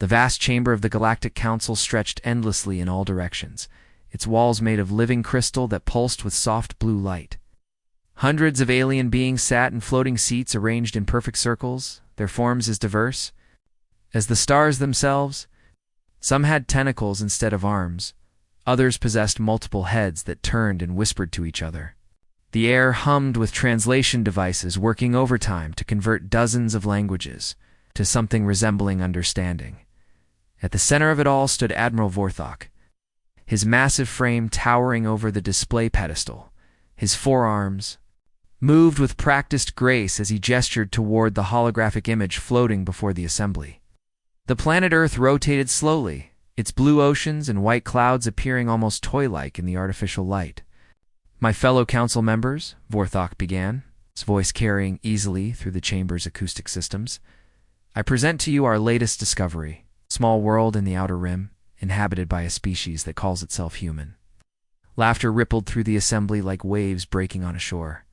The vast chamber of the Galactic Council stretched endlessly in all directions, its walls made of living crystal that pulsed with soft blue light. Hundreds of alien beings sat in floating seats arranged in perfect circles, their forms as diverse as the stars themselves. Some had tentacles instead of arms, others possessed multiple heads that turned and whispered to each other. The air hummed with translation devices working overtime to convert dozens of languages to something resembling understanding. At the center of it all stood Admiral Vorthok, his massive frame towering over the display pedestal. His forearms moved with practiced grace as he gestured toward the holographic image floating before the assembly. The planet Earth rotated slowly, its blue oceans and white clouds appearing almost toy-like in the artificial light. "My fellow council members," Vorthok began, his voice carrying easily through the chamber's acoustic systems, "I present to you our latest discovery, a small world in the Outer Rim, inhabited by a species that calls itself human." Laughter rippled through the assembly like waves breaking on a shore.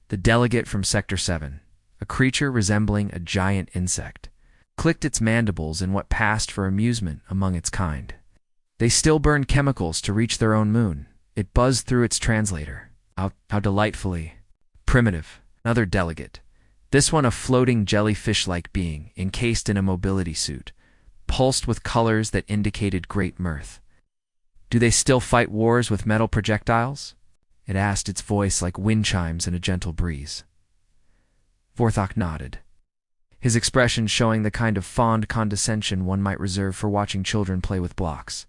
The delegate from Sector 7, a creature resembling a giant insect, clicked its mandibles in what passed for amusement among its kind. They still burned chemicals to reach their own moon. It buzzed through its translator. How delightfully primitive. Another delegate, this one a floating jellyfish-like being encased in a mobility suit, pulsed with colors that indicated great mirth. "Do they still fight wars with metal projectiles?" it asked, its voice like wind chimes in a gentle breeze. Vorthok nodded, his expression showing the kind of fond condescension one might reserve for watching children play with blocks.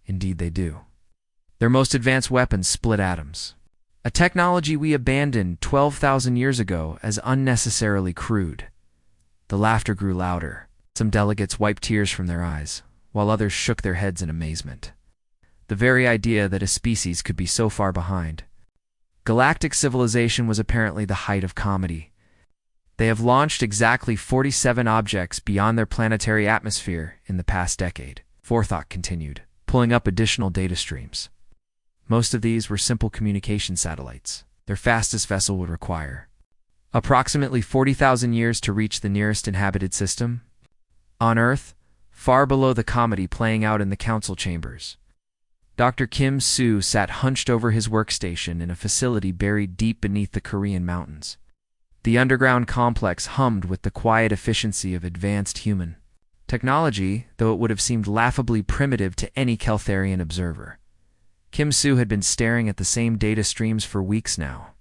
"Indeed they do. Their most advanced weapons split atoms, a technology we abandoned 12,000 years ago as unnecessarily crude." The laughter grew louder. Some delegates wiped tears from their eyes, while others shook their heads in amazement. The very idea that a species could be so far behind. Galactic civilization was apparently the height of comedy. "They have launched exactly 47 objects beyond their planetary atmosphere in the past decade," Vorthok continued, pulling up additional data streams. Most of these were simple communication satellites. Their fastest vessel would require approximately 40,000 years to reach the nearest inhabited system. On Earth, far below the comedy playing out in the council chambers, Dr. Kim Soo sat hunched over his workstation in a facility buried deep beneath the Korean mountains. The underground complex hummed with the quiet efficiency of advanced human technology, though it would have seemed laughably primitive to any Keltharian observer. Kim Soo had been staring at the same data streams for weeks now,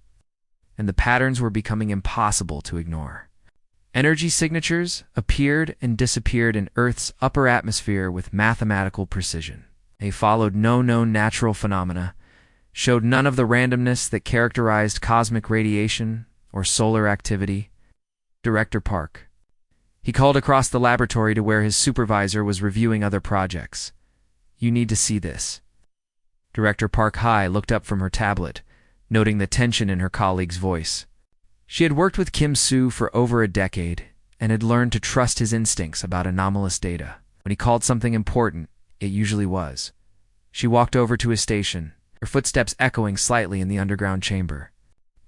and the patterns were becoming impossible to ignore. Energy signatures appeared and disappeared in Earth's upper atmosphere with mathematical precision. They followed no known natural phenomena, showed none of the randomness that characterized cosmic radiation or solar activity. Director Park. He called across the laboratory to where his supervisor was reviewing other projects. "You need to see this." Director Park High looked up from her tablet, noting the tension in her colleague's voice. She had worked with Kim Soo for over a decade and had learned to trust his instincts about anomalous data. When he called something important, it usually was. She walked over to his station, her footsteps echoing slightly in the underground chamber.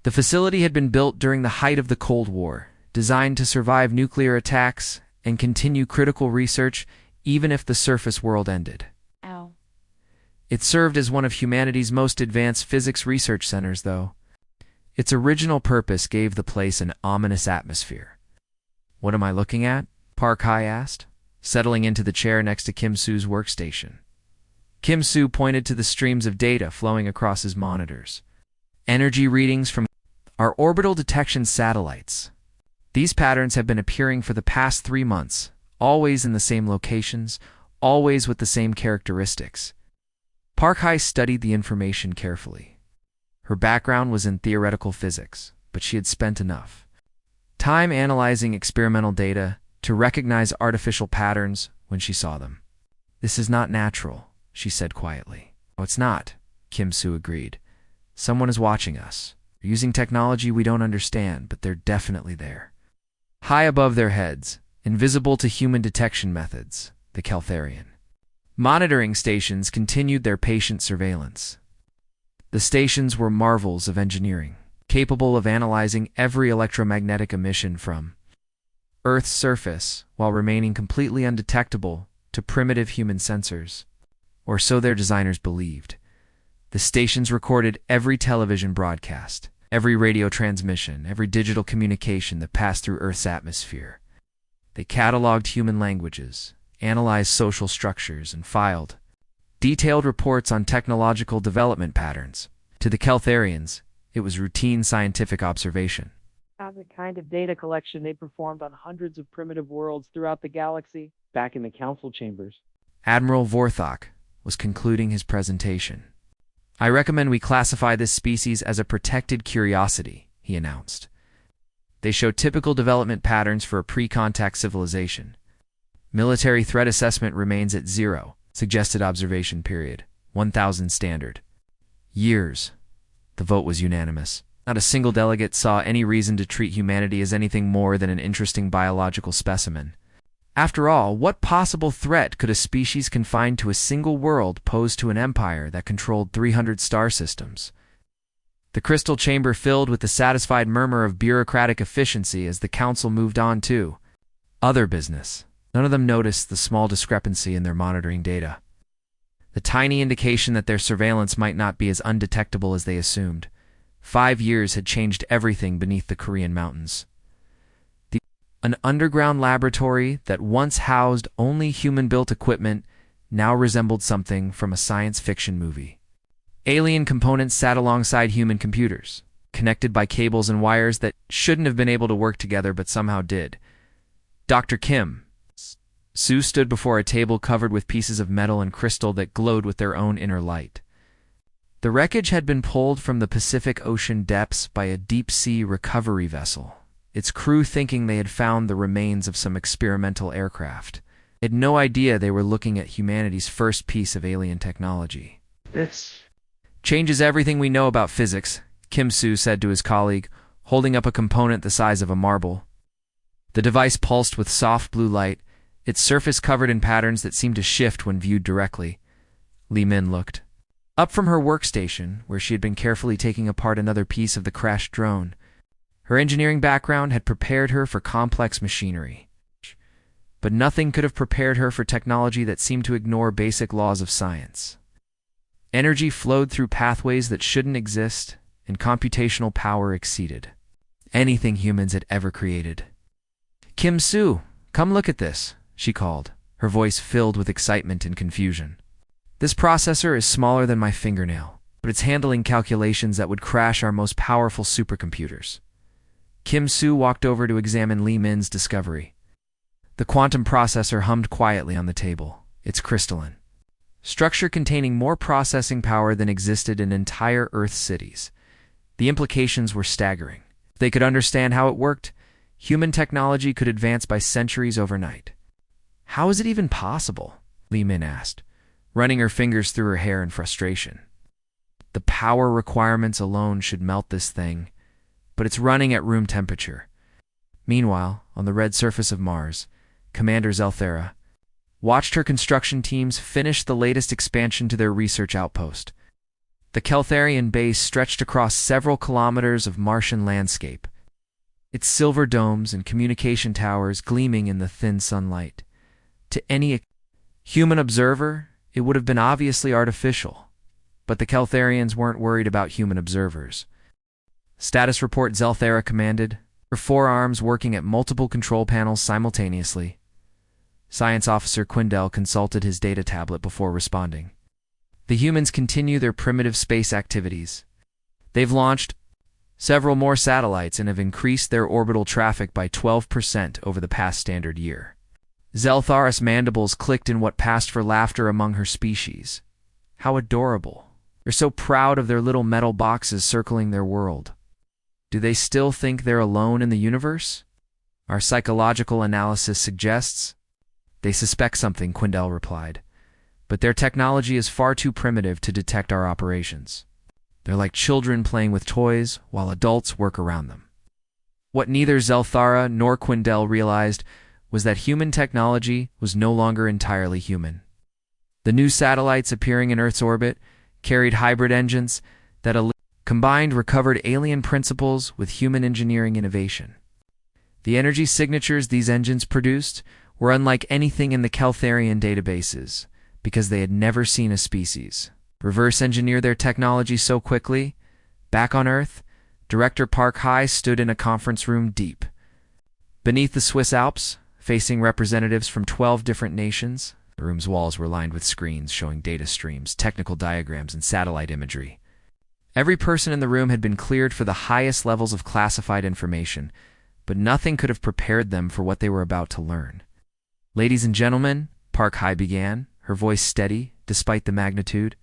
The facility had been built during the height of the Cold War, designed to survive nuclear attacks and continue critical research even if the surface world ended. Ow. It served as one of humanity's most advanced physics research centers, though. Its original purpose gave the place an ominous atmosphere. "What am I looking at?" Park High asked, settling into the chair next to Kim Soo's workstation. Kim Soo pointed to the streams of data flowing across his monitors. "Energy readings from our orbital detection satellites. These patterns have been appearing for the past 3 months, always in the same locations, always with the same characteristics." Park High studied the information carefully. Her background was in theoretical physics, but she had spent enough time analyzing experimental data to recognize artificial patterns when she saw them. "This is not natural," she said quietly. "Oh, it's not," Kim Soo agreed. "Someone is watching us. They're using technology we don't understand, but they're definitely there." High above their heads, invisible to human detection methods, the Keltharian monitoring stations continued their patient surveillance. The stations were marvels of engineering, capable of analyzing every electromagnetic emission from Earth's surface while remaining completely undetectable to to primitive human sensors. Or so their designers believed. The stations recorded every television broadcast, every radio transmission, every digital communication that passed through Earth's atmosphere. They cataloged human languages, analyzed social structures, and filed detailed reports on technological development patterns. To the Keltharians, it was routine scientific observation. The kind of data collection they performed on hundreds of primitive worlds throughout the galaxy, back in the council chambers. Admiral Vorthok was concluding his presentation. "I recommend we classify this species as a protected curiosity," he announced. "They show typical development patterns for a pre-contact civilization. Military threat assessment remains at 0, suggested observation period, 1,000 standard years." The vote was unanimous. Not a single delegate saw any reason to treat humanity as anything more than an interesting biological specimen. After all, what possible threat could a species confined to a single world pose to an empire that controlled 300 star systems? The crystal chamber filled with the satisfied murmur of bureaucratic efficiency as the council moved on to other business. None of them noticed the small discrepancy in their monitoring data. The tiny indication that their surveillance might not be as undetectable as they assumed. 5 years had changed everything beneath the Korean mountains. An underground laboratory that once housed only human-built equipment now resembled something from a science fiction movie. Alien components sat alongside human computers, connected by cables and wires that shouldn't have been able to work together but somehow did. Dr. Kim Soo stood before a table covered with pieces of metal and crystal that glowed with their own inner light. The wreckage had been pulled from the Pacific Ocean depths by a deep-sea recovery vessel, its crew thinking they had found the remains of some experimental aircraft. They had no idea they were looking at humanity's first piece of alien technology. "This changes everything we know about physics," Kim Soo said to his colleague, holding up a component the size of a marble. The device pulsed with soft blue light, its surface covered in patterns that seemed to shift when viewed directly. Li Min looked up from her workstation, where she had been carefully taking apart another piece of the crashed drone. Her engineering background had prepared her for complex machinery. But nothing could have prepared her for technology that seemed to ignore basic laws of science. Energy flowed through pathways that shouldn't exist, and computational power exceeded anything humans had ever created. "Kim Soo, come look at this," she called, her voice filled with excitement and confusion. "This processor is smaller than my fingernail, but it's handling calculations that would crash our most powerful supercomputers." Kim Soo walked over to examine Li Min's discovery. The quantum processor hummed quietly on the table, its crystalline structure containing more processing power than existed in entire Earth cities. The implications were staggering. If they could understand how it worked, human technology could advance by centuries overnight. "How is it even possible?" Li Min asked, running her fingers through her hair in frustration. "The power requirements alone should melt this thing, but it's running at room temperature." Meanwhile, on the red surface of Mars, Commander Zelthera watched her construction teams finish the latest expansion to their research outpost. The Keltharian base stretched across several kilometers of Martian landscape, its silver domes and communication towers gleaming in the thin sunlight. To any human observer, it would have been obviously artificial, but the Keltharians weren't worried about human observers. "Status report," Zelthera commanded, her forearms working at multiple control panels simultaneously. Science Officer Quindell consulted his data tablet before responding. "The humans continue their primitive space activities. They've launched several more satellites and have increased their orbital traffic by 12% over the past standard year." Zelthara's mandibles clicked in what passed for laughter among her species. How adorable. They're so proud of their little metal boxes circling their world. Do they still think they're alone in the universe? Our psychological analysis suggests they suspect something, Quindell replied. But their technology is far too primitive to detect our operations. They're like children playing with toys while adults work around them. What neither Zelthara nor Quindell realized was that human technology was no longer entirely human. The new satellites appearing in Earth's orbit carried hybrid engines that combined recovered alien principles with human engineering innovation. The energy signatures these engines produced were unlike anything in the Keltharian databases because they had never seen a species reverse engineer their technology so quickly. Back on Earth, Director Park High stood in a conference room deep beneath the Swiss Alps, facing representatives from 12 different nations. The room's walls were lined with screens showing data streams, technical diagrams, and satellite imagery. Every person in the room had been cleared for the highest levels of classified information, but nothing could have prepared them for what they were about to learn. "Ladies and gentlemen," Park High began, her voice steady despite the magnitude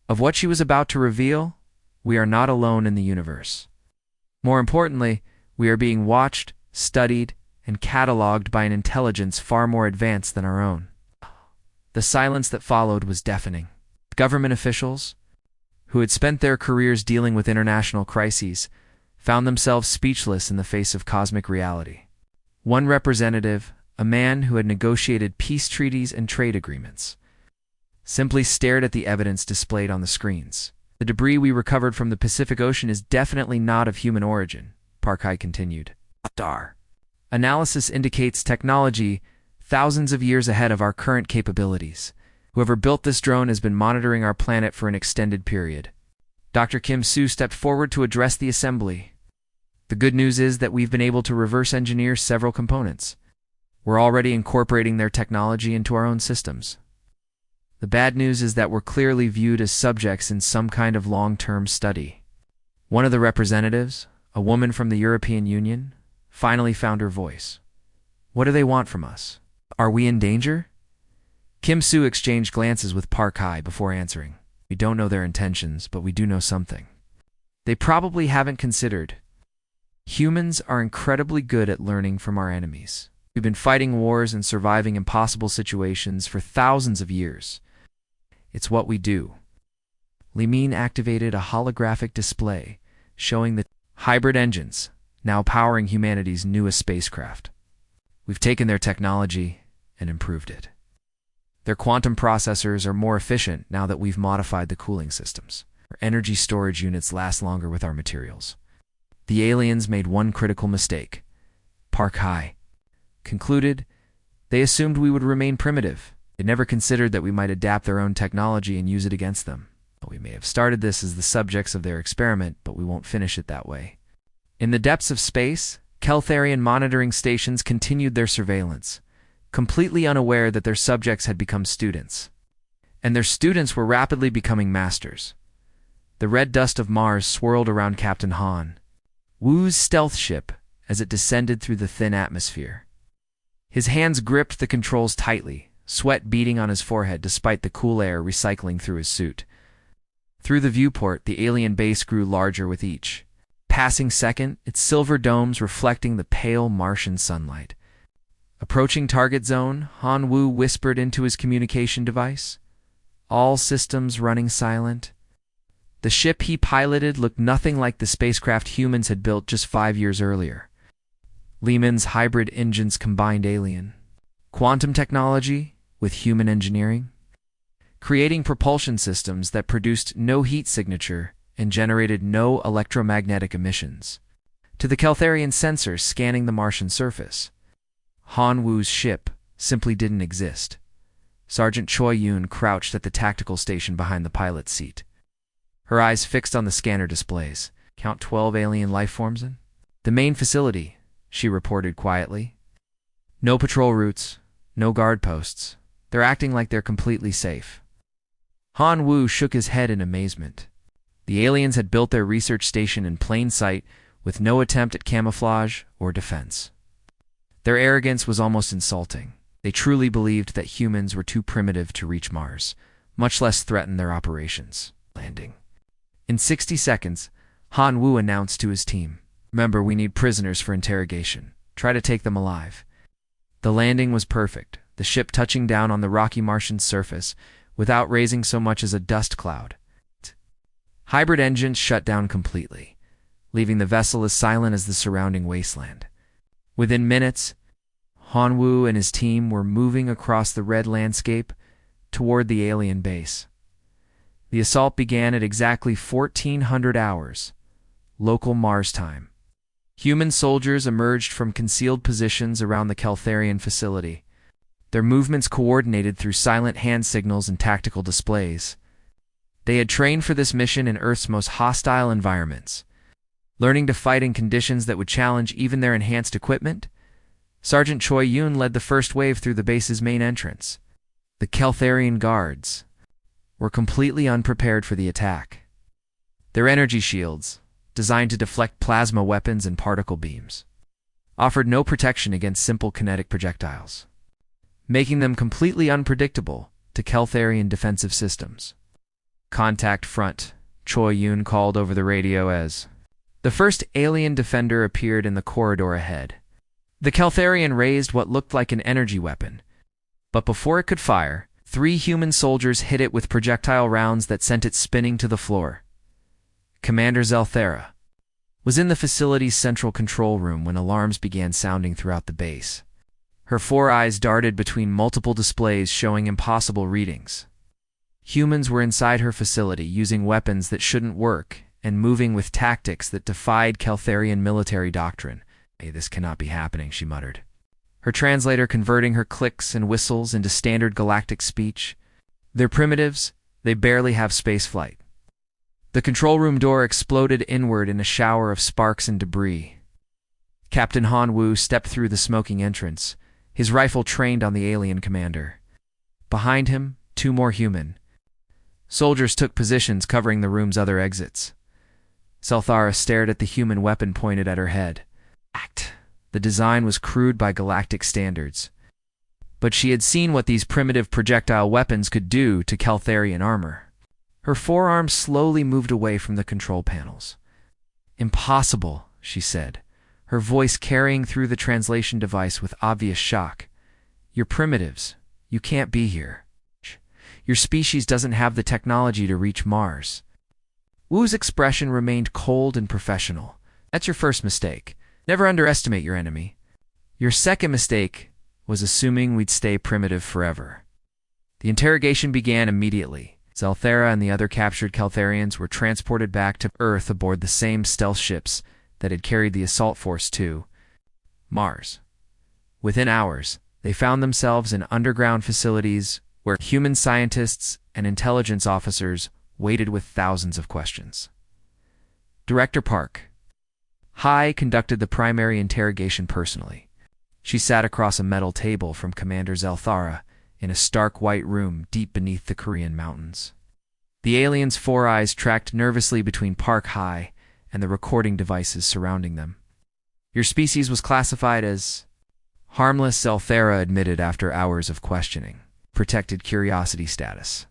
of what she was about to reveal, "we are not alone in the universe. More importantly, we are being watched, studied, and cataloged by an intelligence far more advanced than our own." The silence that followed was deafening. Government officials, who had spent their careers dealing with international crises, found themselves speechless in the face of cosmic reality. One representative, a man who had negotiated peace treaties and trade agreements, simply stared at the evidence displayed on the screens. "The debris we recovered from the Pacific Ocean is definitely not of human origin," Park High continued. "Our analysis indicates technology thousands of years ahead of our current capabilities. Whoever built this drone has been monitoring our planet for an extended period." Dr. Kim Soo stepped forward to address the assembly. "The good news is that we've been able to reverse engineer several components. We're already incorporating their technology into our own systems. The bad news is that we're clearly viewed as subjects in some kind of long-term study." One of the representatives, a woman from the European Union, finally found her voice. "What do they want from us? Are we in danger?" Kim Soo exchanged glances with Park High before answering. "We don't know their intentions, but we do know something. They probably haven't considered. Humans are incredibly good at learning from our enemies. We've been fighting wars and surviving impossible situations for thousands of years. It's what we do." Li Min activated a holographic display showing the hybrid engines now powering humanity's newest spacecraft. "We've taken their technology and improved it. Their quantum processors are more efficient now that we've modified the cooling systems. Our energy storage units last longer with our materials. The aliens made one critical mistake," Park High concluded. "They assumed we would remain primitive. They never considered that we might adapt their own technology and use it against them. We may have started this as the subjects of their experiment, but we won't finish it that way." In the depths of space, Keltharian monitoring stations continued their surveillance, completely unaware that their subjects had become students. And their students were rapidly becoming masters. The red dust of Mars swirled around Captain Han Wu's stealth ship as it descended through the thin atmosphere. His hands gripped the controls tightly, sweat beading on his forehead despite the cool air recycling through his suit. Through the viewport, the alien base grew larger with each passing second, its silver domes reflecting the pale Martian sunlight. Approaching target zone, Han Wu whispered into his communication device. All systems running silent. The ship he piloted looked nothing like the spacecraft humans had built just 5 years earlier. Li Min's hybrid engines combined alien quantum technology with human engineering, creating propulsion systems that produced no heat signature and generated no electromagnetic emissions. To the Keltharian sensors scanning the Martian surface, Han Wu's ship simply didn't exist. Sergeant Choi Yoon crouched at the tactical station behind the pilot's seat, her eyes fixed on the scanner displays. "Count 12 alien life forms in the main facility," she reported quietly. "No patrol routes, no guard posts. They're acting like they're completely safe." Han Wu shook his head in amazement. The aliens had built their research station in plain sight with no attempt at camouflage or defense. Their arrogance was almost insulting. They truly believed that humans were too primitive to reach Mars, much less threaten their operations. Landing. In 60 seconds, Han Wu announced to his team, "Remember, we need prisoners for interrogation. Try to take them alive." The landing was perfect, the ship touching down on the rocky Martian surface without raising so much as a dust cloud. Hybrid engines shut down completely, leaving the vessel as silent as the surrounding wasteland. Within minutes, Han Wu and his team were moving across the red landscape toward the alien base. The assault began at exactly 1400 hours, local Mars time. Human soldiers emerged from concealed positions around the Keltharian facility, their movements coordinated through silent hand signals and tactical displays. They had trained for this mission in Earth's most hostile environments. Learning to fight in conditions that would challenge even their enhanced equipment, Sergeant Choi Yoon led the first wave through the base's main entrance. The Keltharian guards were completely unprepared for the attack. Their energy shields, designed to deflect plasma weapons and particle beams, offered no protection against simple kinetic projectiles, making them completely unpredictable to Keltharian defensive systems. "Contact front," Choi Yoon called over the radio as the first alien defender appeared in the corridor ahead. The Keltharian raised what looked like an energy weapon, but before it could fire, 3 human soldiers hit it with projectile rounds that sent it spinning to the floor. Commander Zelthera was in the facility's central control room when alarms began sounding throughout the base. Her 4 eyes darted between multiple displays showing impossible readings. Humans were inside her facility using weapons that shouldn't work and moving with tactics that defied Keltharian military doctrine. "Hey, this cannot be happening," she muttered, her translator converting her clicks and whistles into standard galactic speech. "They're primitives. They barely have spaceflight." The control room door exploded inward in a shower of sparks and debris. Captain Han Wu stepped through the smoking entrance, his rifle trained on the alien commander. Behind him, 2 more human soldiers took positions covering the room's other exits. Zelthara stared at the human weapon pointed at her head. The design was crude by galactic standards, but she had seen what these primitive projectile weapons could do to Keltharian armor. Her forearms slowly moved away from the control panels. "Impossible," she said, her voice carrying through the translation device with obvious shock. "You're primitives. You can't be here. Your species doesn't have the technology to reach Mars." Wu's expression remained cold and professional. "That's your first mistake. Never underestimate your enemy. Your second mistake was assuming we'd stay primitive forever." The interrogation began immediately. Zelthera and the other captured Keltharians were transported back to Earth aboard the same stealth ships that had carried the assault force to Mars. Within hours, they found themselves in underground facilities where human scientists and intelligence officers waited with thousands of questions. Director Park Hai conducted the primary interrogation personally. She sat across a metal table from Commander Zelthara in a stark white room deep beneath the Korean mountains. The alien's 4 eyes tracked nervously between Park Hai and the recording devices surrounding them. "Your species was classified as harmless," Zelthara admitted after hours of questioning. "Protected curiosity status.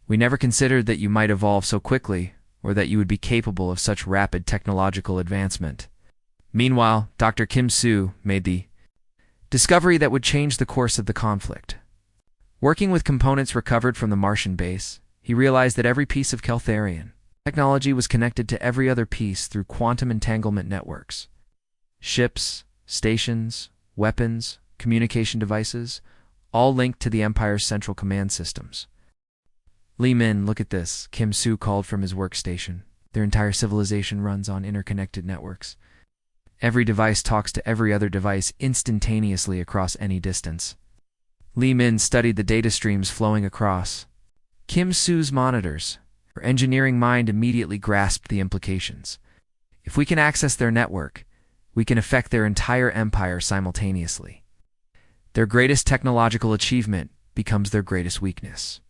We never considered that you might evolve so quickly, or that you would be capable of such rapid technological advancement." Meanwhile, Dr. Kim Soo made the discovery that would change the course of the conflict. Working with components recovered from the Martian base, he realized that every piece of Keltharian technology was connected to every other piece through quantum entanglement networks. Ships, stations, weapons, communication devices, all linked to the Empire's central command systems. "Lee Min, look at this," Kim Soo called from his workstation. "Their entire civilization runs on interconnected networks. Every device talks to every other device instantaneously across any distance." Lee Min studied the data streams flowing across Kim Soo's monitors. Her engineering mind immediately grasped the implications. If we can access their network, we can affect their entire empire simultaneously. Their greatest technological achievement becomes their greatest weakness.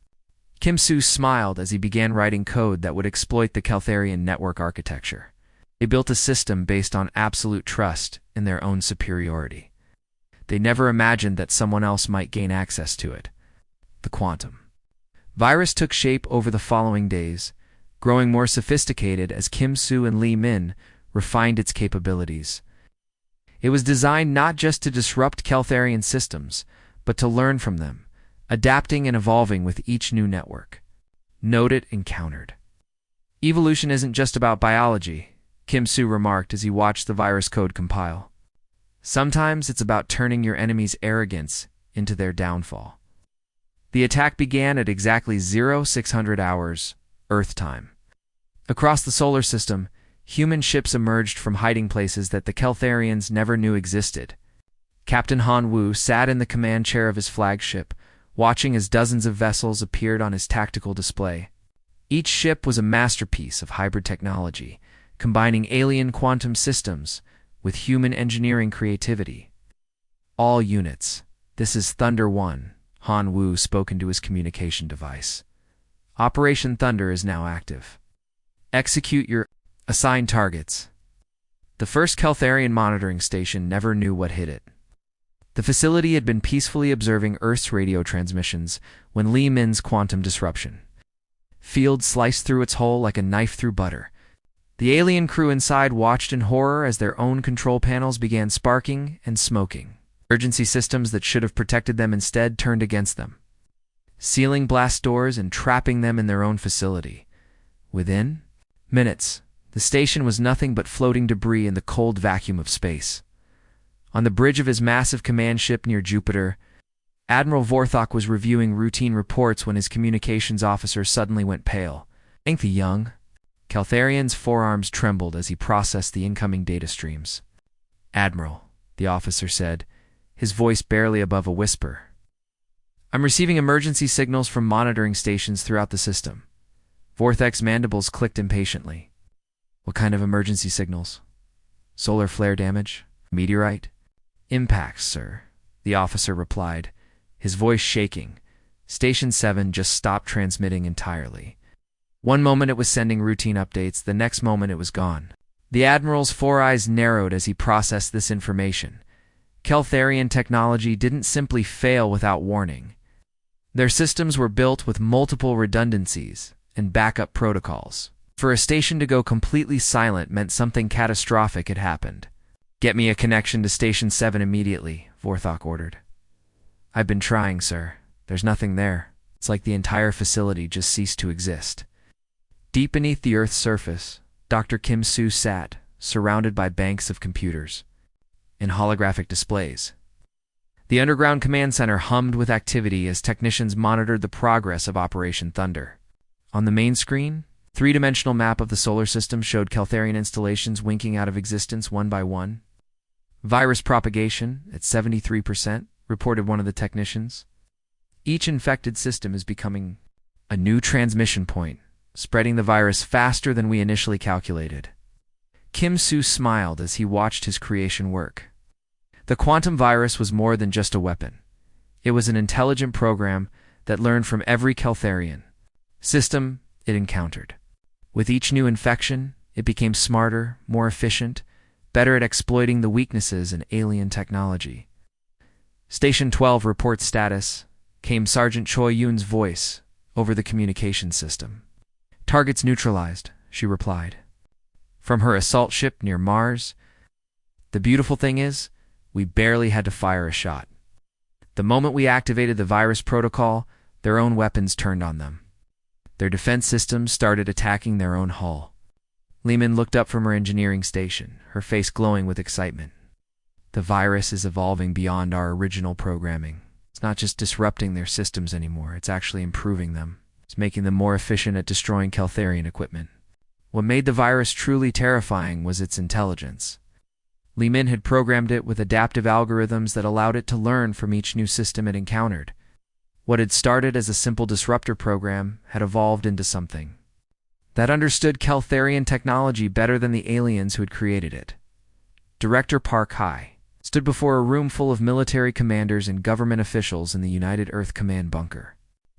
Kim Soo smiled as he began writing code that would exploit the Keltharian network architecture. They built a system based on absolute trust in their own superiority. They never imagined that someone else might gain access to it. The quantum virus took shape over the following days, growing more sophisticated as Kim Soo and Lee Min refined its capabilities. It was designed not just to disrupt Keltharian systems, but to learn from them, adapting and evolving with each new network. Note it encountered. "Evolution isn't just about biology," Kim Soo remarked as he watched the virus code compile. "Sometimes it's about turning your enemy's arrogance into their downfall." The attack began at exactly 0600 hours, Earth time. Across the solar system, human ships emerged from hiding places that the Keltharians never knew existed. Captain Han Wu sat in the command chair of his flagship, watching as dozens of vessels appeared on his tactical display. Each ship was a masterpiece of hybrid technology, combining alien quantum systems with human engineering creativity. All units, this is Thunder 1, Han Wu spoke into his communication device. Operation Thunder is now active. Execute your assigned targets. The first Keltharian monitoring station never knew what hit it. The facility had been peacefully observing Earth's radio transmissions when Li Min's quantum disruption field sliced through its hull like a knife through butter. The alien crew inside watched in horror as their own control panels began sparking and smoking. Emergency systems that should have protected them instead turned against them, sealing blast doors and trapping them in their own facility. Within minutes, the station was nothing but floating debris in the cold vacuum of space. On the bridge of his massive command ship near Jupiter, Admiral Vorthok was reviewing routine reports when his communications officer suddenly went pale. "Ain't the young?" Keltharian's forearms trembled as he processed the incoming data streams. "Admiral," the officer said, his voice barely above a whisper. "I'm receiving emergency signals from monitoring stations throughout the system." Vorthok's mandibles clicked impatiently. "What kind of emergency signals? Solar flare damage? Meteorite?" "Impacts, sir," the officer replied, his voice shaking. Station 7 just stopped transmitting entirely. One moment it was sending routine updates, the next moment it was gone. The Admiral's four eyes narrowed as he processed this information. Keltharian technology didn't simply fail without warning. Their systems were built with multiple redundancies and backup protocols. For a station to go completely silent meant something catastrophic had happened. "Get me a connection to Station 7 immediately," Vorthok ordered. "I've been trying, sir. There's nothing there. It's like the entire facility just ceased to exist." Deep beneath the Earth's surface, Dr. Kim Soo sat, surrounded by banks of computers and holographic displays. The underground command center hummed with activity as technicians monitored the progress of Operation Thunder. On the main screen, a three-dimensional map of the solar system showed Keltharian installations winking out of existence one by one. "Virus propagation at 73%, reported one of the technicians. "Each infected system is becoming a new transmission point, spreading the virus faster than we initially calculated." Kim Soo smiled as he watched his creation work. The quantum virus was more than just a weapon. It was an intelligent program that learned from every Keltharian system it encountered. With each new infection, it became smarter, more efficient, better at exploiting the weaknesses in alien technology. "Station 12 reports status," came Sergeant Choi Yoon's voice over the communication system. "Targets neutralized," she replied. From her assault ship near Mars. "The beautiful thing is, we barely had to fire a shot. The moment we activated the virus protocol, their own weapons turned on them. Their defense systems started attacking their own hull." Li Min looked up from her engineering station, her face glowing with excitement. "The virus is evolving beyond our original programming. It's not just disrupting their systems anymore, it's actually improving them. It's making them more efficient at destroying Keltharian equipment." What made the virus truly terrifying was its intelligence. Li Min had programmed it with adaptive algorithms that allowed it to learn from each new system it encountered. What had started as a simple disruptor program had evolved into something that understood Keltharian technology better than the aliens who had created it. Director Park Hai stood before a room full of military commanders and government officials in the United Earth Command bunker.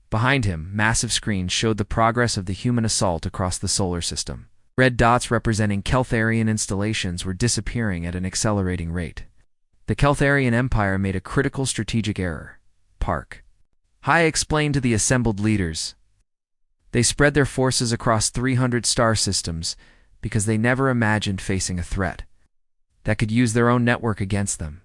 Behind him, massive screens showed the progress of the human assault across the solar system. Red dots representing Keltharian installations were disappearing at an accelerating rate. The Keltharian Empire made a critical strategic error. Park Hai explained to the assembled leaders. They spread their forces across 300 star systems because they never imagined facing a threat that could use their own network against them.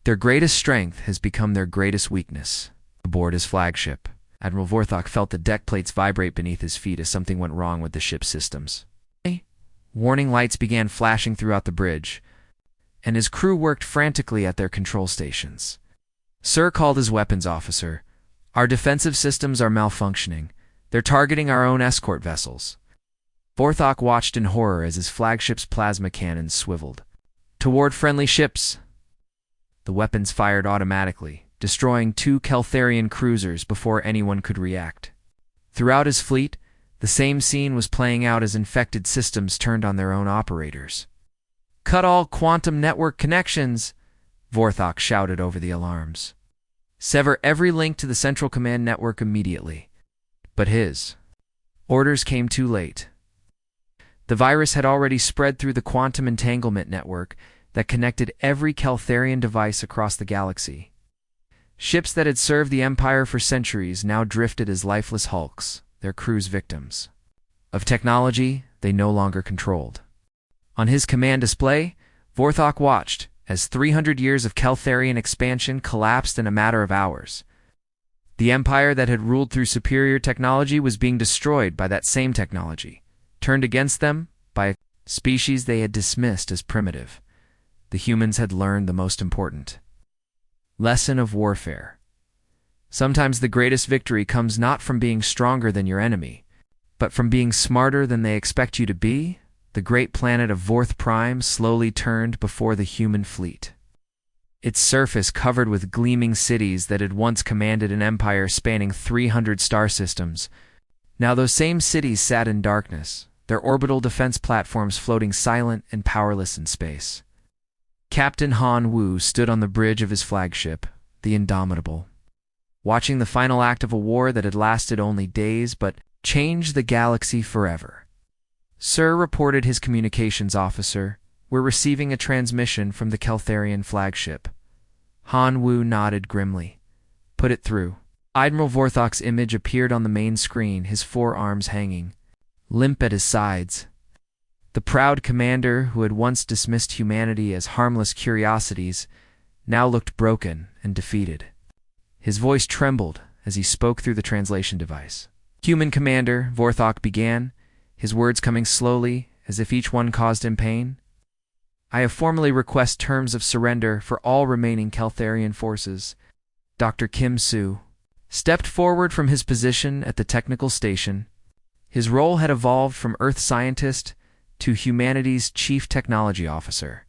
Their greatest strength has become their greatest weakness. Aboard his flagship, Admiral Vorthok felt the deck plates vibrate beneath his feet as something went wrong with the ship's systems. Warning lights began flashing throughout the bridge, and his crew worked frantically at their control stations. "Sir," called his weapons officer, "our defensive systems are malfunctioning. They're targeting our own escort vessels." Vorthok watched in horror as his flagship's plasma cannons swiveled toward friendly ships. The weapons fired automatically, destroying 2 Keltharian cruisers before anyone could react. Throughout his fleet, the same scene was playing out as infected systems turned on their own operators. "Cut all quantum network connections!" Vorthok shouted over the alarms. "Sever every link to the Central Command network immediately." But his orders came too late. The virus had already spread through the quantum entanglement network that connected every Keltharian device across the galaxy. Ships that had served the Empire for centuries now drifted as lifeless hulks, their crews victims of technology they no longer controlled. On his command display, Vorthok watched as 300 years of Keltharian expansion collapsed in a matter of hours. The empire that had ruled through superior technology was being destroyed by that same technology, turned against them by a species they had dismissed as primitive. The humans had learned the most important lesson of warfare. Sometimes the greatest victory comes not from being stronger than your enemy, but from being smarter than they expect you to be. The great planet of Vorth Prime slowly turned before the human fleet. Its surface covered with gleaming cities that had once commanded an empire spanning 300 star systems. Now those same cities sat in darkness, their orbital defense platforms floating silent and powerless in space. Captain Han Wu stood on the bridge of his flagship, the Indomitable, watching the final act of a war that had lasted only days but changed the galaxy forever. "Sir," reported his communications officer, "we're receiving a transmission from the Keltharian flagship." Han Wu nodded grimly. "Put it through." Admiral Vorthok's image appeared on the main screen, his forearms hanging limp at his sides. The proud commander who had once dismissed humanity as harmless curiosities now looked broken and defeated. His voice trembled as he spoke through the translation device. "Human Commander," Vorthok began, his words coming slowly as if each one caused him pain. "I have formally request terms of surrender for all remaining Keltharian forces." Dr. Kim Soo stepped forward from his position at the technical station. His role had evolved from Earth scientist to humanity's chief technology officer,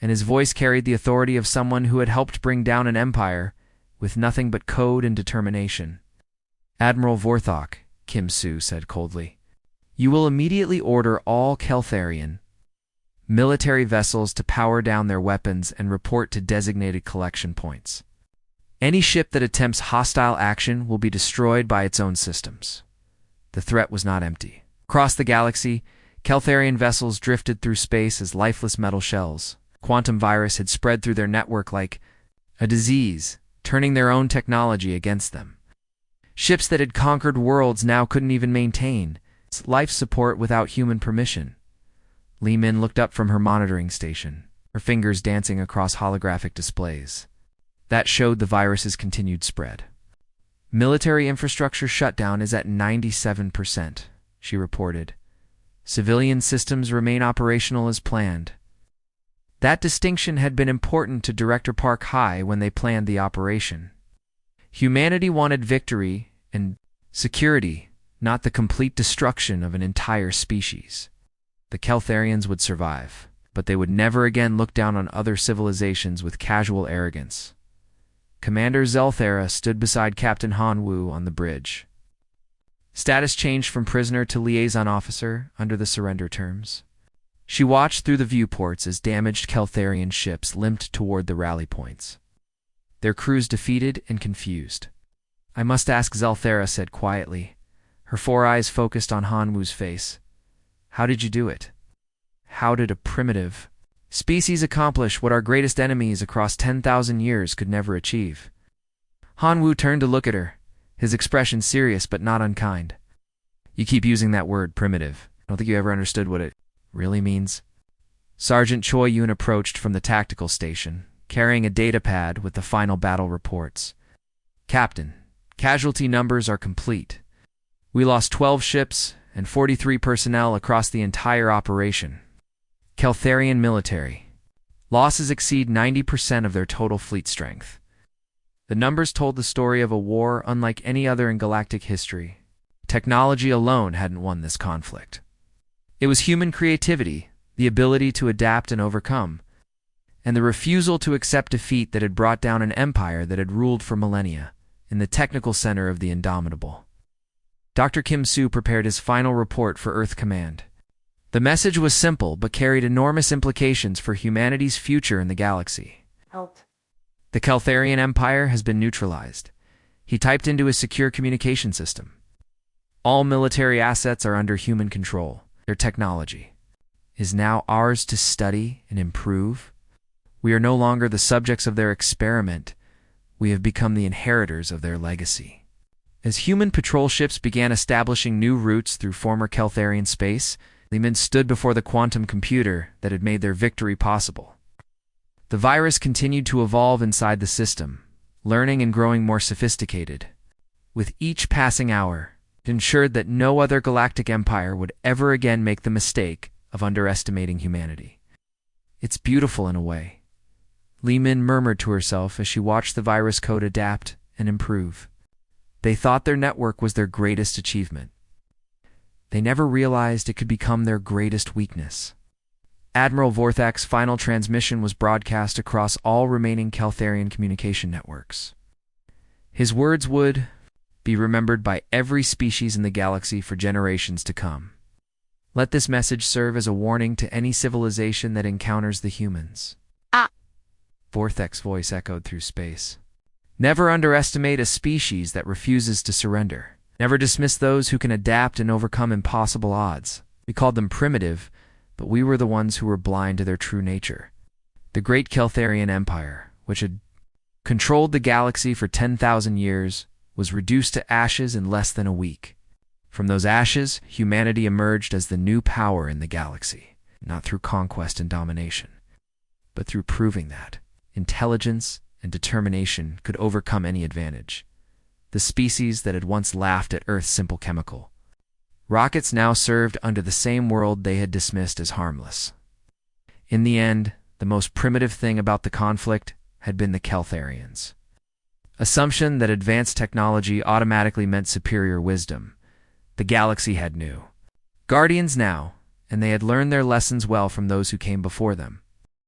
and his voice carried the authority of someone who had helped bring down an empire with nothing but code and determination. "Admiral Vorthok," Kim Soo said coldly, "you will immediately order all Keltharian military vessels to power down their weapons and report to designated collection points. Any ship that attempts hostile action will be destroyed by its own systems." The threat was not empty. Across the galaxy, Keltharian vessels drifted through space as lifeless metal shells. Quantum virus had spread through their network like a disease, turning their own technology against them. Ships that had conquered worlds now couldn't even maintain life support without human permission. Li Min looked up from her monitoring station, her fingers dancing across holographic displays. That showed the virus's continued spread. "Military infrastructure shutdown is at 97%, she reported. "Civilian systems remain operational as planned." That distinction had been important to Director Park High when they planned the operation. Humanity wanted victory and security, not the complete destruction of an entire species. The Keltharians would survive, but they would never again look down on other civilizations with casual arrogance. Commander Zelthera stood beside Captain Han Wu on the bridge. Status changed from prisoner to liaison officer under the surrender terms. She watched through the viewports as damaged Keltharian ships limped toward the rally points, their crews defeated and confused. "I must ask," Zelthera said quietly, her 4 eyes focused on Han Wu's face. "How did you do it? How did a primitive species accomplish what our greatest enemies across 10,000 years could never achieve?" Han Wu turned to look at her, his expression serious but not unkind. "You keep using that word, primitive. I don't think you ever understood what it really means." Sergeant Choi Yun approached from the tactical station, carrying a data pad with the final battle reports. "Captain, casualty numbers are complete. We lost 12 ships and 43 personnel across the entire operation. Keltharian military. Losses exceed 90% of their total fleet strength." The numbers told the story of a war unlike any other in galactic history. Technology alone hadn't won this conflict. It was human creativity, the ability to adapt and overcome. and the refusal to accept defeat that had brought down an empire that had ruled for millennia, in the technical center of the Indomitable. Dr. Kim Soo prepared his final report for Earth Command. The message was simple but carried enormous implications for humanity's future in the galaxy. Help. The Keltharian Empire has been neutralized. He typed into his secure communication system. All military assets are under human control. Their technology is now ours to study and improve. We are no longer the subjects of their experiment. We have become the inheritors of their legacy. As human patrol ships began establishing new routes through former Keltharian space, Leeman stood before the quantum computer that had made their victory possible. The virus continued to evolve inside the system, learning and growing more sophisticated. With each passing hour, it ensured that no other galactic empire would ever again make the mistake of underestimating humanity. It's beautiful in a way, Li Min murmured to herself as she watched the virus code adapt and improve. They thought their network was their greatest achievement. They never realized it could become their greatest weakness. Admiral Vorthak's final transmission was broadcast across all remaining Keltharian communication networks. His words would be remembered by every species in the galaxy for generations to come. Let this message serve as a warning to any civilization that encounters the humans. Vorthak's voice echoed through space. Never underestimate a species that refuses to surrender. Never dismiss those who can adapt and overcome impossible odds. We called them primitive, but we were the ones who were blind to their true nature. The great Keltharian Empire, which had controlled the galaxy for 10,000 years, was reduced to ashes in less than a week. From those ashes, humanity emerged as the new power in the galaxy, not through conquest and domination, but through proving that intelligence and determination could overcome any advantage. The species that had once laughed at Earth's simple chemical rockets now served under the same world they had dismissed as harmless. In the end, the most primitive thing about the conflict had been the Keltharians. Assumption that advanced technology automatically meant superior wisdom. The galaxy had new guardians now, and they had learned their lessons well from those who came before them.